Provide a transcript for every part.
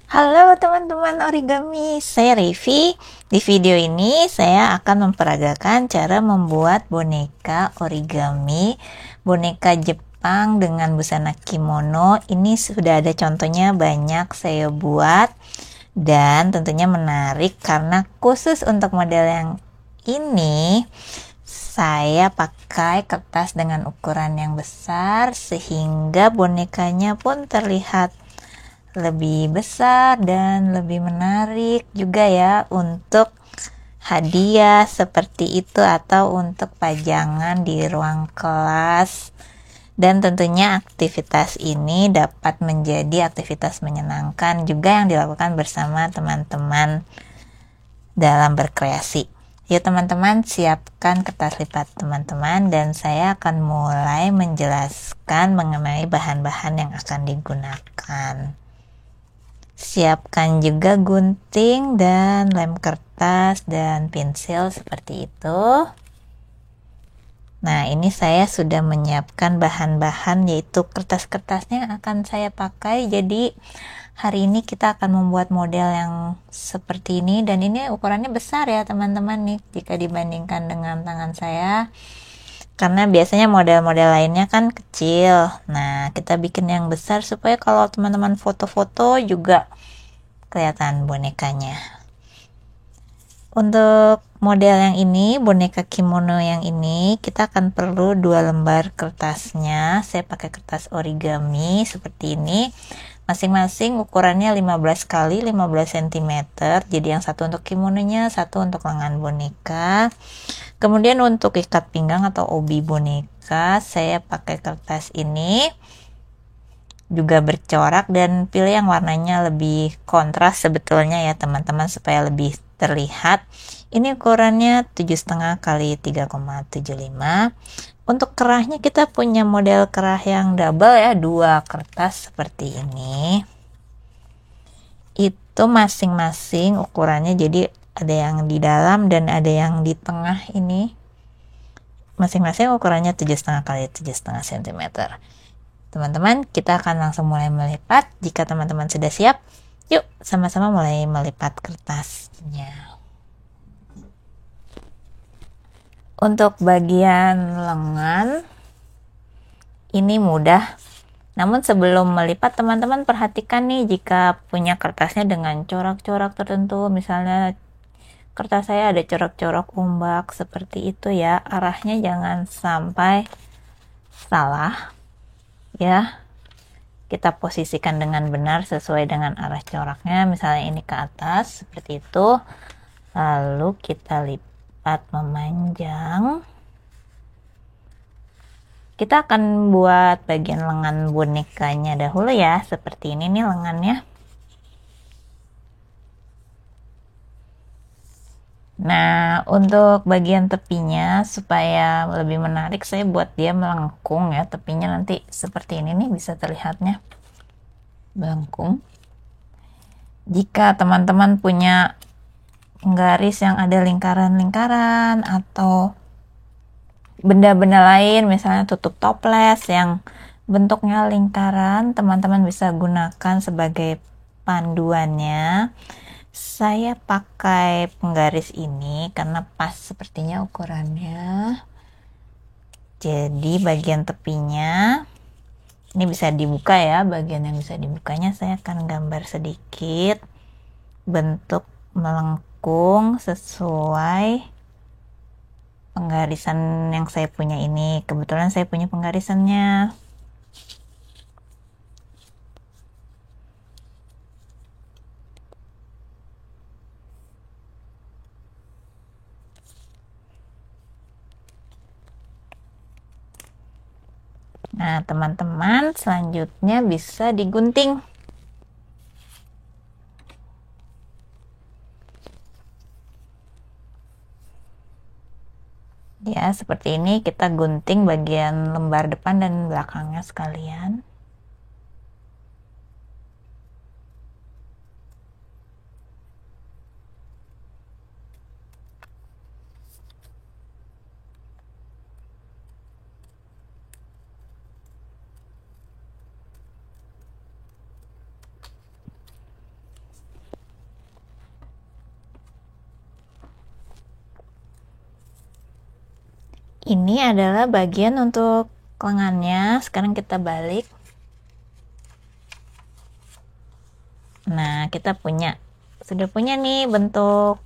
Halo teman-teman origami, saya Revi. Di video ini saya akan memperagakan cara membuat boneka origami, boneka Jepang dengan busana kimono. Ini sudah ada contohnya banyak saya buat dan tentunya menarik karena khusus untuk model yang ini saya pakai kertas dengan ukuran yang besar sehingga bonekanya pun terlihat lebih besar dan lebih menarik juga ya untuk hadiah seperti itu atau untuk pajangan di ruang kelas. Dan tentunya aktivitas ini dapat menjadi aktivitas menyenangkan juga yang dilakukan bersama teman-teman dalam berkreasi. Yuk teman-teman, siapkan kertas lipat teman-teman dan saya akan mulai menjelaskan mengenai bahan-bahan yang akan digunakan. Siapkan juga gunting dan lem kertas dan pensil seperti itu. Nah, ini saya sudah menyiapkan bahan-bahan yaitu kertas-kertasnya akan saya pakai. Jadi hari ini kita akan membuat model yang seperti ini dan ini ukurannya besar ya teman-teman nih jika dibandingkan dengan tangan saya. Karena biasanya model-model lainnya kan kecil. Nah, kita bikin yang besar supaya kalau teman-teman foto-foto juga kelihatan bonekanya. Untuk model yang ini, boneka kimono yang ini, kita akan perlu 2 lembar kertasnya. Saya pakai kertas origami seperti ini. Masing-masing ukurannya 15 kali 15 cm. Jadi yang satu untuk kimononya, satu untuk lengan boneka. Kemudian untuk ikat pinggang atau obi boneka, saya pakai kertas ini. Juga bercorak dan pilih yang warnanya lebih kontras sebetulnya ya teman-teman supaya lebih terlihat. Ini ukurannya 7,5 kali 3,75. Untuk kerahnya kita punya model kerah yang double ya, 2 kertas seperti ini. Itu masing-masing ukurannya jadi ada yang di dalam dan ada yang di tengah ini. Masing-masing ukurannya 7,5 kali 7,5 cm. Teman-teman, kita akan langsung mulai melipat. Jika teman-teman sudah siap, yuk sama-sama mulai melipat kertasnya. Untuk bagian lengan, ini mudah. Namun sebelum melipat, teman-teman perhatikan nih jika punya kertasnya dengan corak-corak tertentu. Misalnya kertas saya ada corak-corak ombak seperti itu ya. Arahnya jangan sampai salah ya. Kita posisikan dengan benar sesuai dengan arah coraknya, misalnya ini ke atas seperti itu, lalu kita lipat memanjang. Kita akan buat bagian lengan bonekanya dahulu ya, seperti ini nih lengannya. Nah, untuk bagian tepinya supaya lebih menarik, saya buat dia melengkung ya, tepinya nanti seperti ini nih bisa terlihatnya melengkung. Jika teman-teman punya garis yang ada lingkaran-lingkaran atau benda-benda lain, misalnya tutup toples yang bentuknya lingkaran, teman-teman bisa gunakan sebagai panduannya. Saya pakai penggaris ini karena pas sepertinya ukurannya. Jadi bagian tepinya ini bisa dibuka ya, bagian yang bisa dibukanya saya akan gambar sedikit bentuk melengkung sesuai penggarisan yang saya punya ini. Kebetulan saya punya penggarisannya. Nah, teman-teman, selanjutnya bisa digunting. Ya, seperti ini kita gunting bagian lembar depan dan belakangnya sekalian. Ini adalah bagian untuk lengannya. Sekarang kita balik. Nah, kita sudah punya nih bentuk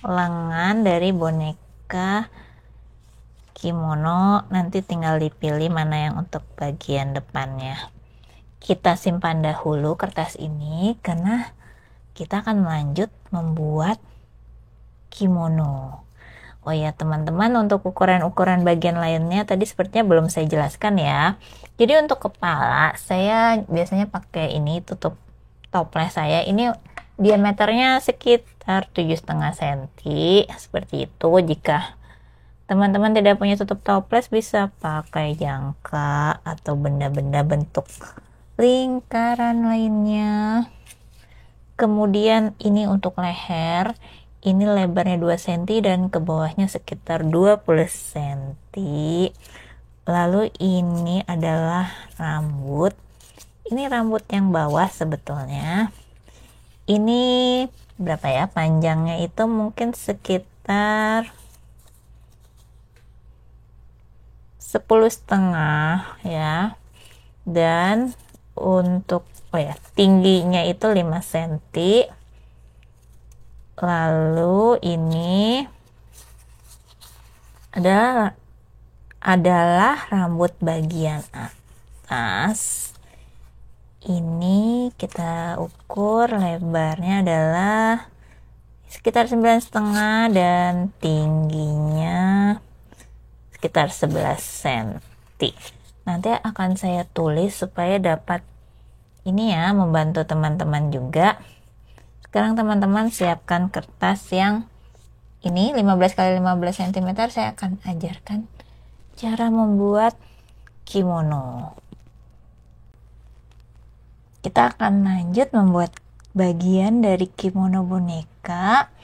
lengan dari boneka kimono. Nanti tinggal dipilih mana yang untuk bagian depannya. Kita simpan dahulu kertas ini karena kita akan lanjut membuat kimono. Oh ya teman-teman, untuk ukuran-ukuran bagian lainnya tadi sepertinya belum saya jelaskan ya. Jadi untuk kepala saya biasanya pakai ini tutup toples saya. Ini diameternya sekitar 7,5 cm. Seperti itu. Jika teman-teman tidak punya tutup toples, bisa pakai jangka atau benda-benda bentuk lingkaran lainnya. Kemudian ini untuk leher, ini lebarnya 2 cm dan ke bawahnya sekitar 20 cm. Lalu ini adalah rambut. Ini rambut yang bawah sebetulnya. Ini berapa ya? Panjangnya itu mungkin sekitar 10,5 ya. Dan untuk tingginya itu 5 cm. Lalu ini adalah rambut bagian atas. Ini kita ukur lebarnya adalah sekitar 9,5 dan tingginya sekitar 11 cm. Nanti akan saya tulis supaya dapat ini ya, membantu teman-teman juga. Sekarang teman-teman siapkan kertas yang ini 15 x 15 cm. Saya akan ajarkan cara membuat kimono. Kita akan lanjut membuat bagian dari kimono boneka.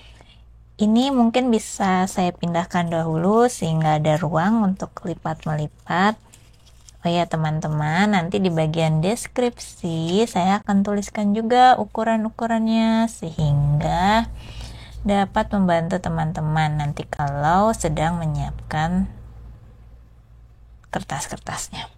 Ini mungkin bisa saya pindahkan dahulu sehingga ada ruang untuk lipat-melipat. Oh ya teman-teman, nanti di bagian deskripsi saya akan tuliskan juga ukuran-ukurannya sehingga dapat membantu teman-teman nanti kalau sedang menyiapkan kertas-kertasnya.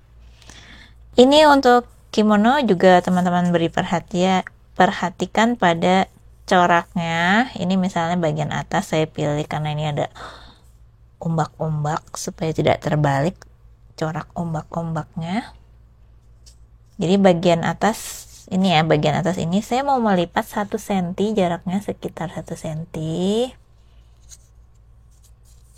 Ini untuk kimono juga teman-teman beri perhatikan pada coraknya. Ini misalnya bagian atas saya pilih karena ini ada ombak-ombak supaya tidak terbalik corak ombak-ombaknya. Jadi bagian atas ini saya mau melipat 1 cm, jaraknya sekitar 1 cm.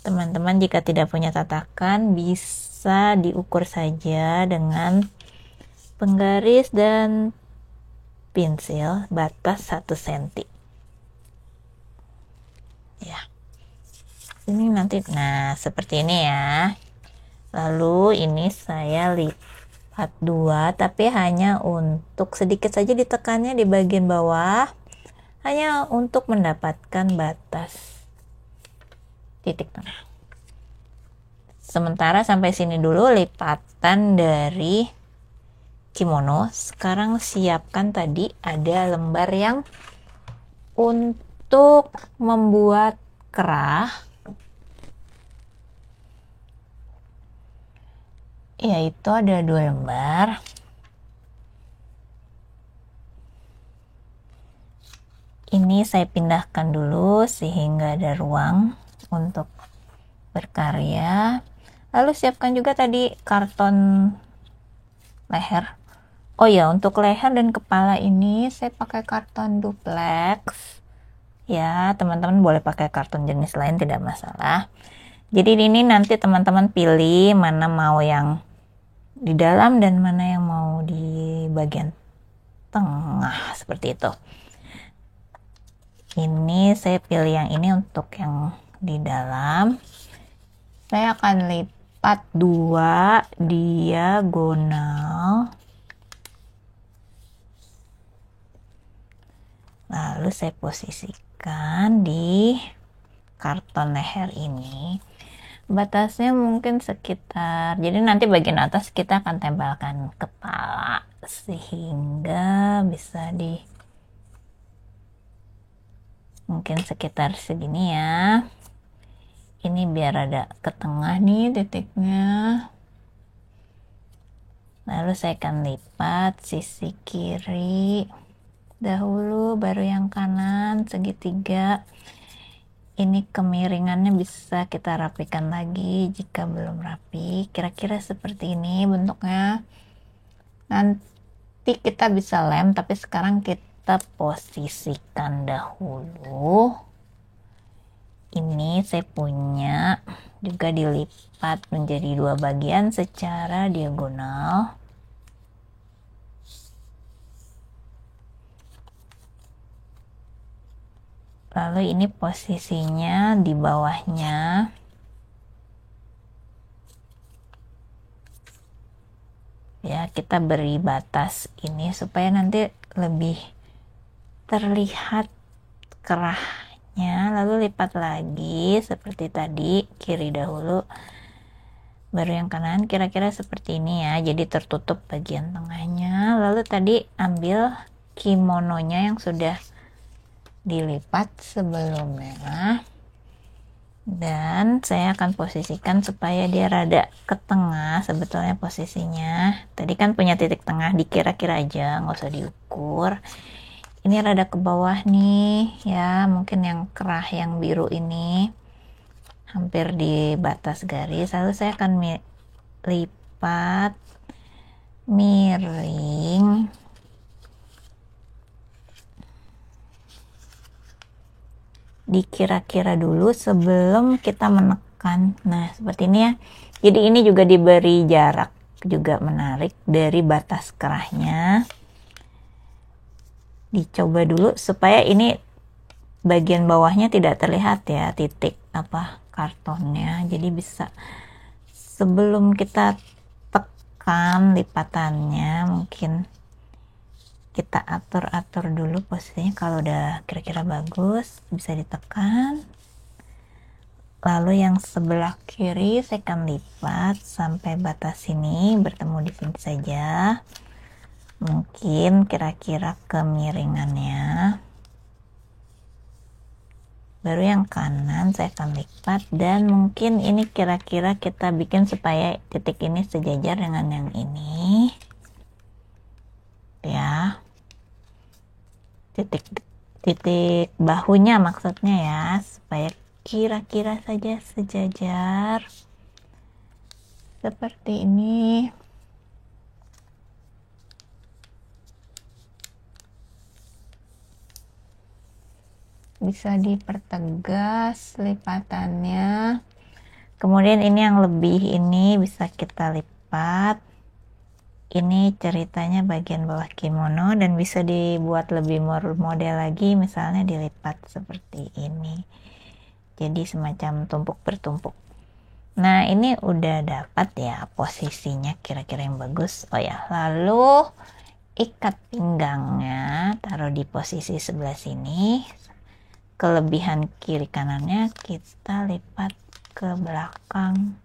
Teman-teman jika tidak punya tatakan bisa diukur saja dengan penggaris dan pensil batas 1 cm. Ya. Ini nanti seperti ini ya. Lalu ini saya lipat 2, tapi hanya untuk sedikit saja ditekannya di bagian bawah, hanya untuk mendapatkan batas titik tengah. Sementara sampai sini dulu lipatan dari kimono. Sekarang siapkan tadi ada lembar yang untuk membuat kerah, yaitu ada 2 lembar. Ini saya pindahkan dulu sehingga ada ruang untuk berkarya. Lalu siapkan juga tadi karton leher. Oh ya, untuk leher dan kepala ini saya pakai karton duplex. Ya, teman-teman boleh pakai karton jenis lain, tidak masalah. Jadi ini nanti teman-teman pilih mana mau yang di dalam dan mana yang mau di bagian tengah, seperti itu. Ini saya pilih yang ini untuk yang di dalam. Saya akan lipat 2 diagonal. Lalu saya posisikan di karton leher ini. Batasnya mungkin sekitar, jadi nanti bagian atas kita akan tempelkan kepala sehingga bisa mungkin sekitar segini ya. ini biar ada ke tengah nih titiknya. Lalu saya akan lipat sisi kiri dahulu, baru yang kanan segitiga. Ini kemiringannya bisa kita rapikan lagi jika belum rapi. Kira-kira seperti ini bentuknya. Nanti kita bisa lem, tapi sekarang kita posisikan dahulu. Ini saya punya juga dilipat menjadi 2 bagian secara diagonal. Lalu ini posisinya di bawahnya. Ya, kita beri batas ini supaya nanti lebih terlihat kerahnya. Lalu lipat lagi seperti tadi, kiri dahulu, baru yang kanan. Kira-kira seperti ini ya, jadi tertutup bagian tengahnya. Lalu tadi ambil kimononya yang sudah dilipat sebelumnya, dan saya akan posisikan supaya dia rada ke tengah. Sebetulnya posisinya tadi kan punya titik tengah, dikira-kira aja, nggak usah diukur. Ini rada ke bawah nih ya, mungkin yang kerah yang biru ini hampir di batas garis. Lalu saya akan lipat miring dikira-kira dulu sebelum kita menekan. Nah, seperti ini ya. Jadi ini juga diberi jarak juga menarik dari batas kerahnya. Dicoba dulu supaya ini bagian bawahnya tidak terlihat ya, titik kartonnya. Jadi bisa sebelum kita tekan lipatannya, mungkin kita atur-atur dulu posisinya. Kalau udah kira-kira bagus, bisa ditekan. Lalu yang sebelah kiri saya akan lipat sampai batas sini, bertemu di sini saja. Mungkin kira-kira kemiringannya. Baru yang kanan saya akan lipat, dan mungkin ini kira-kira kita bikin supaya titik ini sejajar dengan yang ini. Ya. Titik bahunya maksudnya ya, supaya kira-kira saja sejajar seperti ini. Bisa dipertegas lipatannya. Kemudian ini yang lebih ini bisa kita lipat. Ini ceritanya bagian bawah kimono, dan bisa dibuat lebih model lagi, misalnya dilipat seperti ini. Jadi semacam tumpuk bertumpuk. Nah, ini udah dapat ya posisinya kira-kira yang bagus. Oh ya, lalu ikat pinggangnya, taruh di posisi sebelah sini. Kelebihan kiri kanannya kita lipat ke belakang.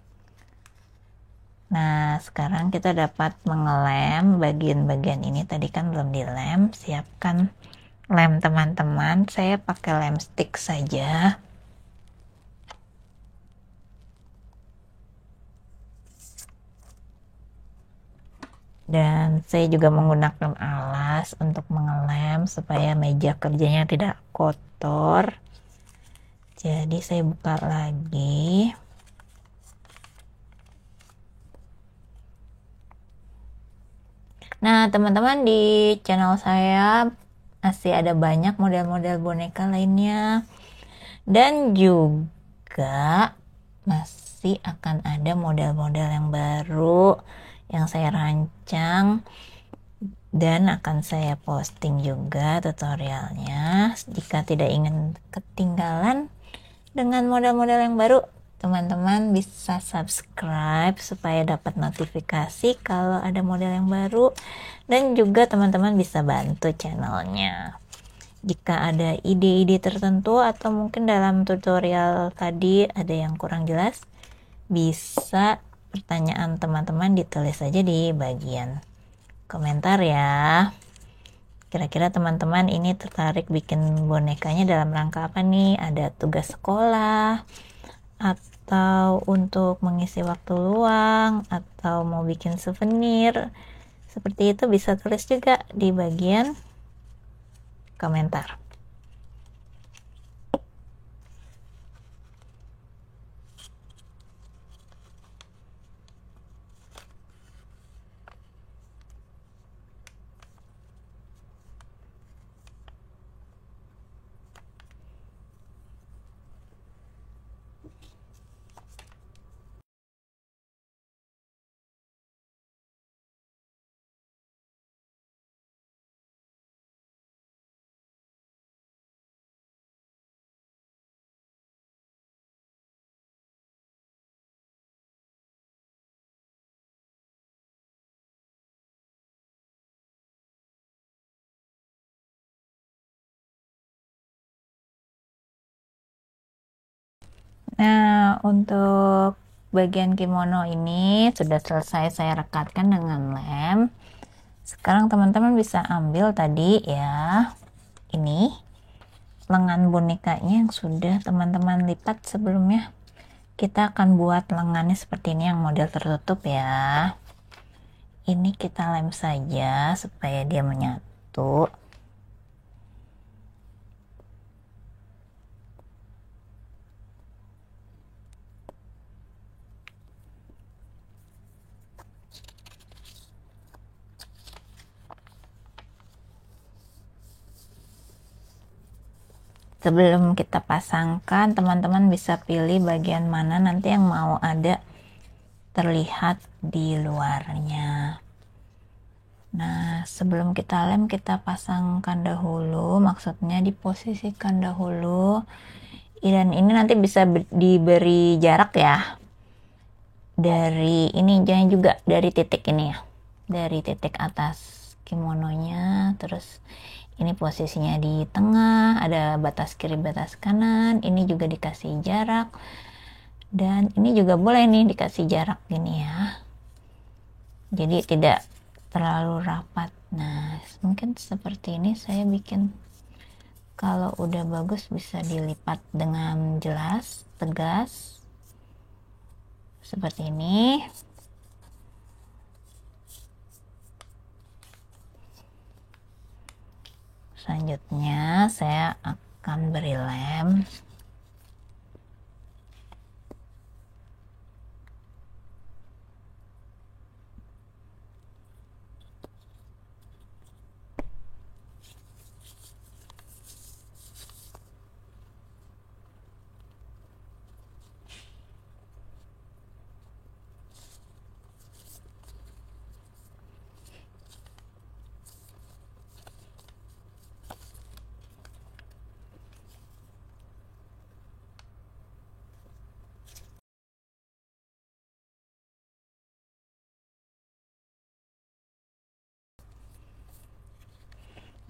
Nah, sekarang kita dapat mengelem bagian-bagian ini. Tadi kan belum dilem. Siapkan lem teman-teman. Saya pakai lem stick saja. Dan saya juga menggunakan alas untuk mengelem supaya meja kerjanya tidak kotor. Jadi saya buka lagi. Nah, teman-teman, di channel saya masih ada banyak model-model boneka lainnya, dan juga masih akan ada model-model yang baru yang saya rancang, dan akan saya posting juga tutorialnya. Jika tidak ingin ketinggalan dengan model-model yang baru, teman-teman bisa subscribe supaya dapat notifikasi kalau ada model yang baru, dan juga teman-teman bisa bantu channelnya. Jika ada ide-ide tertentu atau mungkin dalam tutorial tadi ada yang kurang jelas, bisa pertanyaan teman-teman ditulis saja di bagian komentar ya. Kira-kira teman-teman ini tertarik bikin bonekanya dalam rangka apa nih? Ada tugas sekolah, atau untuk mengisi waktu luang, atau mau bikin souvenir seperti itu, bisa tulis juga di bagian komentar. Nah, untuk bagian kimono ini sudah selesai saya rekatkan dengan lem. Sekarang teman-teman bisa ambil tadi ya, ini lengan bonekanya yang sudah teman-teman lipat sebelumnya. Kita akan buat lengannya seperti ini yang model tertutup ya. Ini kita lem saja supaya dia menyatu. Sebelum kita pasangkan, teman-teman bisa pilih bagian mana nanti yang mau ada terlihat di luarnya. Nah, sebelum kita lem, kita pasangkan dahulu, maksudnya diposisikan dahulu. Dan ini nanti bisa diberi jarak ya. Dari ini, jangan juga dari titik ini ya. Dari titik atas kimononya, terus ini posisinya di tengah, ada batas kiri batas kanan, ini juga dikasih jarak, dan ini juga boleh nih dikasih jarak gini ya, jadi tidak terlalu rapat. Nah, mungkin seperti ini saya bikin. Kalau udah bagus bisa dilipat dengan jelas, tegas seperti ini. Selanjutnya saya akan beri lem.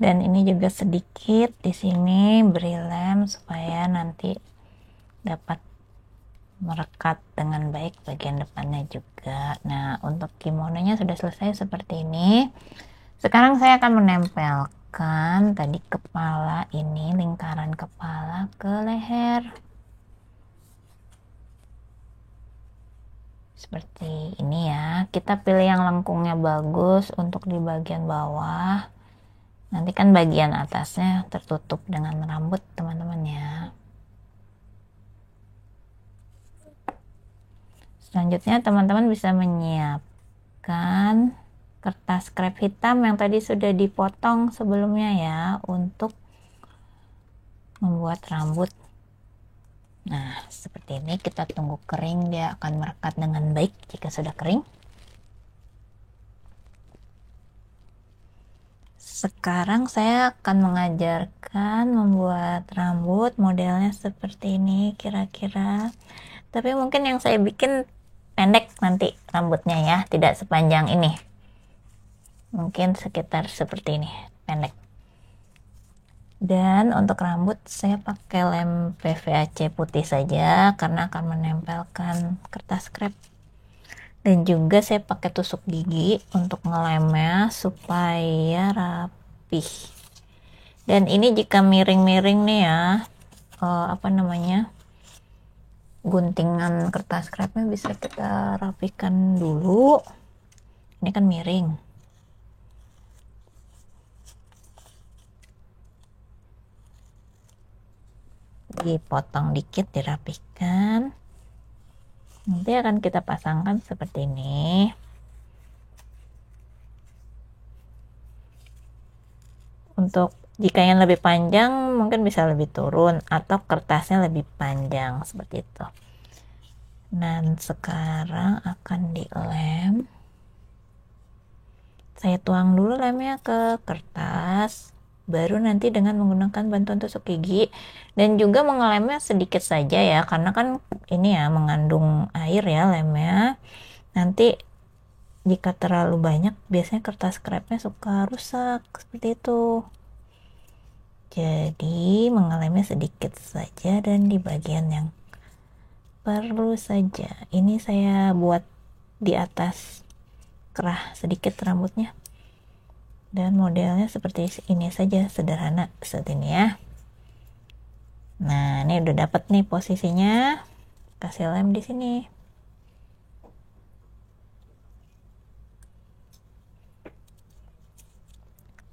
Dan ini juga sedikit di sini beri lem supaya nanti dapat merekat dengan baik bagian depannya juga. Nah, untuk kimononya sudah selesai seperti ini. Sekarang saya akan menempelkan tadi kepala ini, lingkaran kepala ke leher. Seperti ini ya. Kita pilih yang lengkungnya bagus untuk di bagian bawah. Nanti kan bagian atasnya tertutup dengan rambut teman-teman ya. Selanjutnya teman-teman bisa menyiapkan kertas krep hitam yang tadi sudah dipotong sebelumnya ya, untuk membuat rambut. Nah, seperti ini kita tunggu kering, dia akan merekat dengan baik jika sudah kering. Sekarang saya akan mengajarkan membuat rambut modelnya seperti ini kira-kira. Tapi mungkin yang saya bikin pendek nanti rambutnya ya, tidak sepanjang ini. Mungkin sekitar seperti ini, pendek. Dan untuk rambut saya pakai lem PVAC putih saja karena akan menempelkan kertas krep. Dan juga saya pakai tusuk gigi untuk ngelemnya supaya rapih. Dan ini jika miring-miring nih ya, apa namanya, guntingan kertas krepnya bisa kita rapikan dulu. Ini kan miring. Dipotong dikit, dirapikan. Nanti akan kita pasangkan seperti ini. Untuk jika yang lebih panjang mungkin bisa lebih turun atau kertasnya lebih panjang seperti itu. Dan sekarang akan dilem. Saya tuang dulu lemnya ke kertas, baru nanti dengan menggunakan bantuan tusuk gigi, dan juga mengelemnya sedikit saja ya, karena kan ini ya mengandung air ya lemnya. Nanti jika terlalu banyak biasanya kertas krepnya suka rusak seperti itu. Jadi mengelemnya sedikit saja dan di bagian yang perlu saja. Ini saya buat di atas kerah sedikit rambutnya, dan modelnya seperti ini saja, sederhana seperti ini ya. Nah, ini udah dapat nih posisinya. Kasih lem di sini.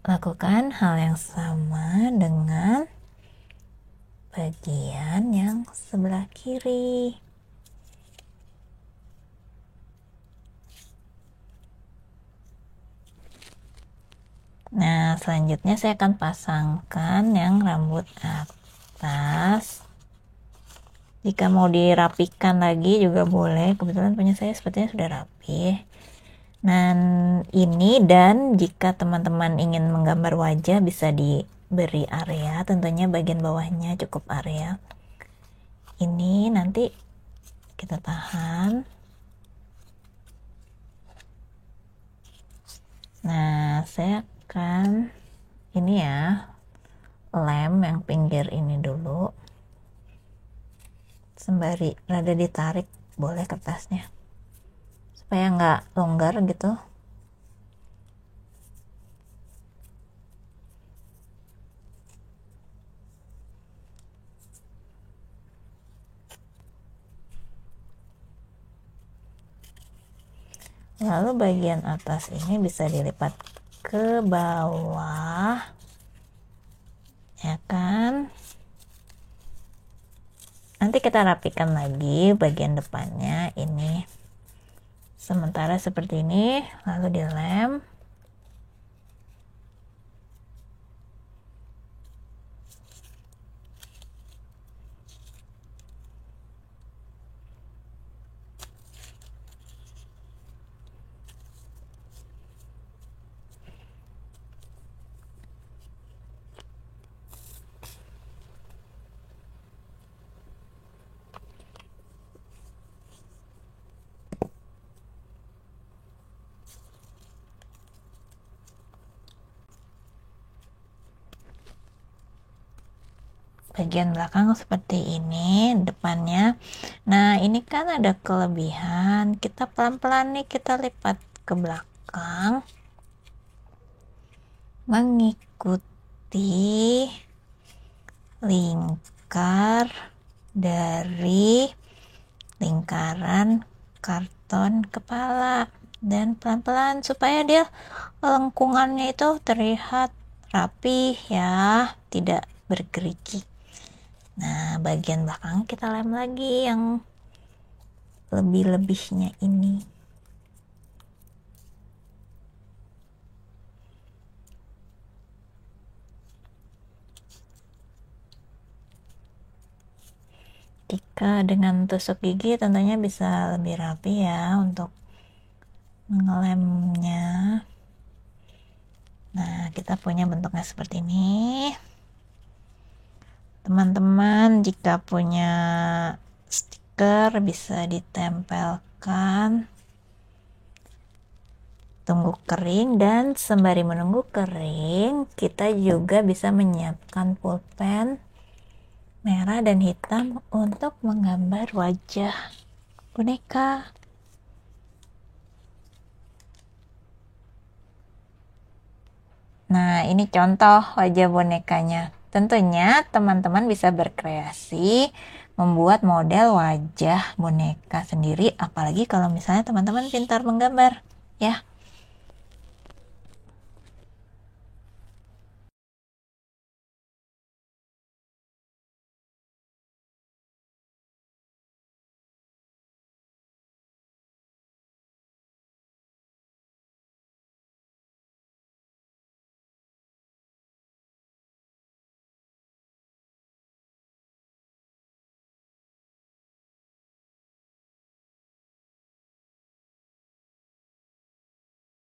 Lakukan hal yang sama dengan bagian yang sebelah kiri. Nah, selanjutnya saya akan pasangkan yang rambut atas. Jika mau dirapikan lagi juga boleh. Kebetulan punya saya sepertinya sudah rapi. Dan ini, dan jika teman-teman ingin menggambar wajah bisa diberi area, tentunya bagian bawahnya cukup area. Ini nanti kita tahan. Nah, saya akan ini ya, lem yang pinggir ini dulu, sembari rada ditarik boleh kertasnya supaya nggak longgar gitu. Lalu bagian atas ini bisa dilipat ke bawah, ya kan? Nanti kita rapikan lagi bagian depannya ini. Sementara seperti ini, lalu dilem. Bagian belakang seperti ini, depannya. Nah, ini kan ada kelebihan, kita pelan-pelan nih kita lipat ke belakang mengikuti lingkar dari lingkaran karton kepala, dan pelan-pelan supaya dia lengkungannya itu terlihat rapi ya, tidak bergerigi. Nah, bagian belakang kita lem lagi yang lebih-lebihnya ini. Jika dengan tusuk gigi tentunya bisa lebih rapi ya untuk mengelemnya. Nah, kita punya bentuknya seperti ini. Teman-teman jika punya stiker bisa ditempelkan. Tunggu kering, dan sembari menunggu kering kita juga bisa menyiapkan pulpen merah dan hitam untuk menggambar wajah boneka. Nah, ini contoh wajah bonekanya. Tentunya teman-teman bisa berkreasi membuat model wajah boneka sendiri, apalagi kalau misalnya teman-teman pintar menggambar ya.